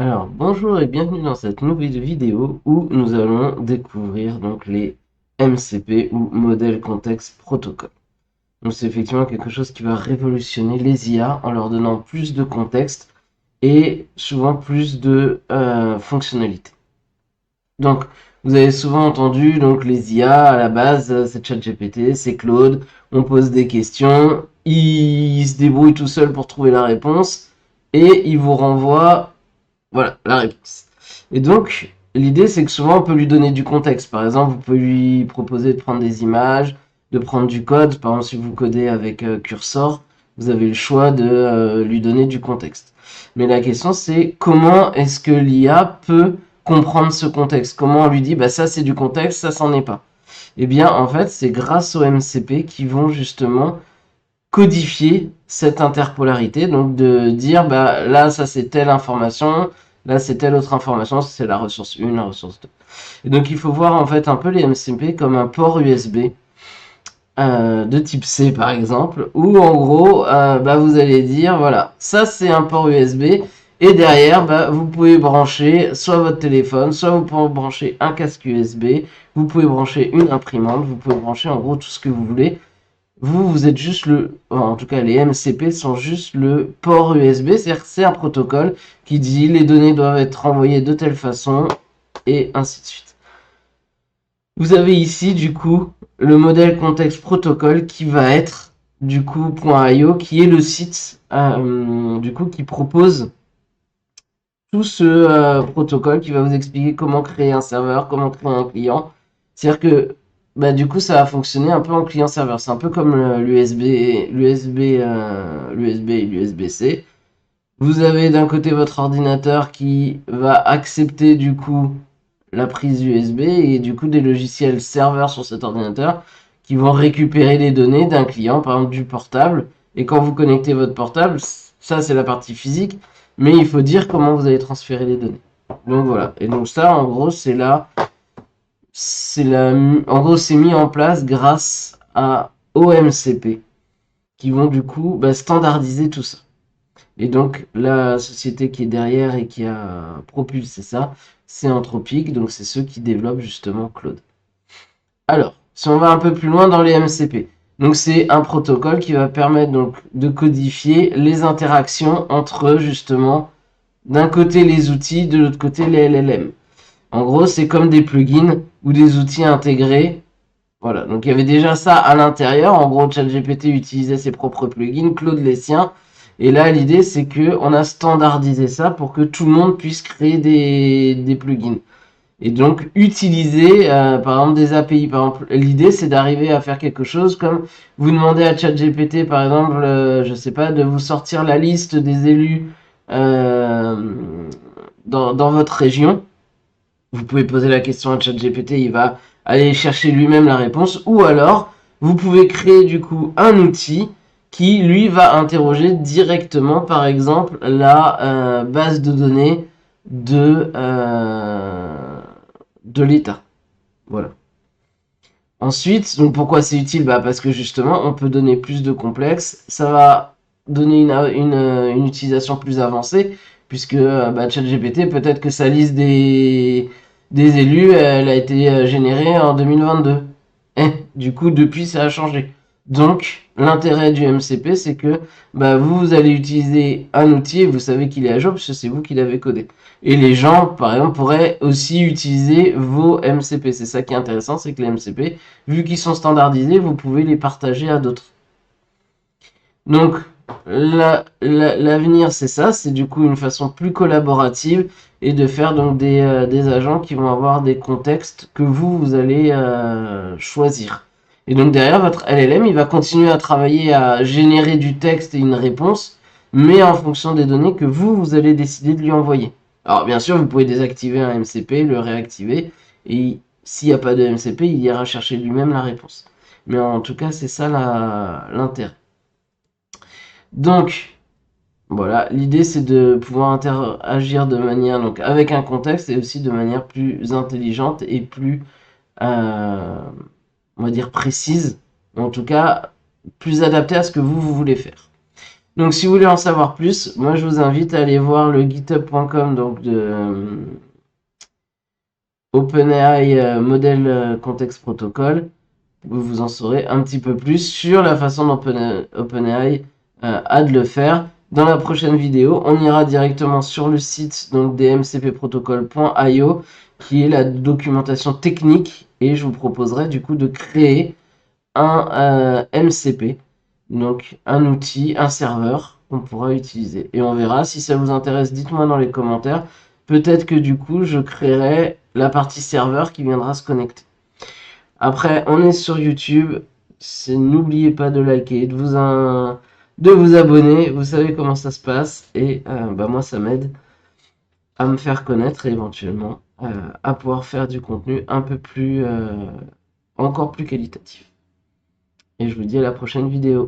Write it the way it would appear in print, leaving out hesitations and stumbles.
Alors, bonjour et bienvenue dans cette nouvelle vidéo où nous allons découvrir donc les MCP ou Model Context Protocol. Donc c'est effectivement quelque chose qui va révolutionner les IA en leur donnant plus de contexte et souvent plus de fonctionnalités. Donc, vous avez souvent entendu donc les IA à la base, c'est ChatGPT, c'est Claude, on pose des questions, il se débrouille tout seul pour trouver la réponse et il vous renvoie voilà, la réponse. Et donc, l'idée, c'est que souvent, on peut lui donner du contexte. Par exemple, vous pouvez lui proposer de prendre des images, de prendre du code. Par exemple, si vous codez avec Cursor, vous avez le choix de lui donner du contexte. Mais la question, c'est comment est-ce que l'IA peut comprendre ce contexte? Comment on lui dit, bah ça c'est du contexte, ça c'en est pas. Eh bien, en fait, c'est grâce aux MCP qui vont justement codifier cette interpolarité, donc de dire bah là ça c'est telle information, là c'est telle autre information, c'est la ressource 1, la ressource 2. Et donc il faut voir en fait un peu les MCP comme un port USB de type C par exemple, où en gros bah, vous allez dire voilà, ça c'est un port USB et derrière bah, vous pouvez brancher soit votre téléphone, soit vous pouvez brancher un casque USB, vous pouvez brancher une imprimante, vous pouvez brancher en gros tout ce que vous voulez. Vous êtes juste en tout cas les MCP sont juste le port USB, c'est-à-dire que c'est un protocole qui dit les données doivent être envoyées de telle façon et ainsi de suite. Vous avez ici du coup le modèle contexte protocole qui va être du coup .io qui est le site du coup qui propose tout ce protocole qui va vous expliquer comment créer un serveur, comment créer un client. C'est-à-dire que bah, du coup, ça va fonctionner un peu en client-serveur. C'est un peu comme l'USB et l'USB-C. Vous avez d'un côté votre ordinateur qui va accepter du coup la prise USB et du coup des logiciels serveurs sur cet ordinateur qui vont récupérer les données d'un client, par exemple du portable. Et quand vous connectez votre portable, ça c'est la partie physique, mais il faut dire comment vous allez transférer les données. Donc voilà. Et donc ça, en gros, en gros, c'est mis en place grâce à OMCP qui vont du coup bah, standardiser tout ça. Et donc la société qui est derrière et qui a propulsé ça, c'est Anthropic, donc c'est ceux qui développent justement Claude. Alors, si on va un peu plus loin dans les MCP, donc c'est un protocole qui va permettre donc de codifier les interactions entre justement d'un côté les outils, de l'autre côté les LLM. En gros, c'est comme des plugins ou des outils intégrés. Voilà, donc il y avait déjà ça à l'intérieur. En gros, ChatGPT utilisait ses propres plugins, Claude les siens. Et là, l'idée, c'est que on a standardisé ça pour que tout le monde puisse créer des plugins. Et donc, utiliser, par exemple, des API. Par exemple, l'idée, c'est d'arriver à faire quelque chose comme vous demandez à ChatGPT, par exemple, je sais pas, de vous sortir la liste des élus euh, dans votre région. Vous pouvez poser la question à ChatGPT, il va aller chercher lui-même la réponse. Ou alors, vous pouvez créer du coup un outil qui, lui, va interroger directement, par exemple, la base de données de l'État. Voilà. Ensuite, donc pourquoi c'est utile? Bah parce que justement, on peut donner plus de complexe. Ça va donner une utilisation plus avancée, puisque bah, ChatGPT, peut-être que sa liste des élus, elle a été générée en 2022. Et du coup, depuis, ça a changé. Donc, l'intérêt du MCP, c'est que bah, vous allez utiliser un outil et vous savez qu'il est à jour, puisque c'est vous qui l'avez codé. Et les gens, par exemple, pourraient aussi utiliser vos MCP. C'est ça qui est intéressant, c'est que les MCP, vu qu'ils sont standardisés, vous pouvez les partager à d'autres. Donc, l'avenir, c'est ça, c'est du coup une façon plus collaborative et de faire donc des agents qui vont avoir des contextes que vous allez choisir. Et donc derrière, votre LLM, il va continuer à travailler à générer du texte et une réponse, mais en fonction des données que vous allez décider de lui envoyer. Alors bien sûr, vous pouvez désactiver un MCP, le réactiver, et s'il n'y a pas de MCP, il ira chercher lui-même la réponse. Mais en tout cas, c'est ça l'intérêt. Donc, voilà, l'idée c'est de pouvoir interagir de manière, donc avec un contexte et aussi de manière plus intelligente et plus, euh, on va dire, précise, ou en tout cas plus adaptée à ce que vous voulez faire. Donc si vous voulez en savoir plus, moi je vous invite à aller voir le github.com donc de OpenAI Model Context Protocol. Vous en saurez un petit peu plus sur la façon dont OpenAI a de le faire. Dans la prochaine vidéo, on ira directement sur le site donc des mcpprotocol.io qui est la documentation technique et je vous proposerai du coup de créer un MCP, donc un outil, un serveur qu'on pourra utiliser. Et on verra si ça vous intéresse, dites-moi dans les commentaires. Peut-être que du coup je créerai la partie serveur qui viendra se connecter. Après, on est sur YouTube. N'oubliez pas de liker, de vous abonner. Vous savez comment ça se passe. Et bah moi, ça m'aide à me faire connaître et éventuellement à pouvoir faire du contenu un peu plus, encore plus qualitatif. Et je vous dis à la prochaine vidéo.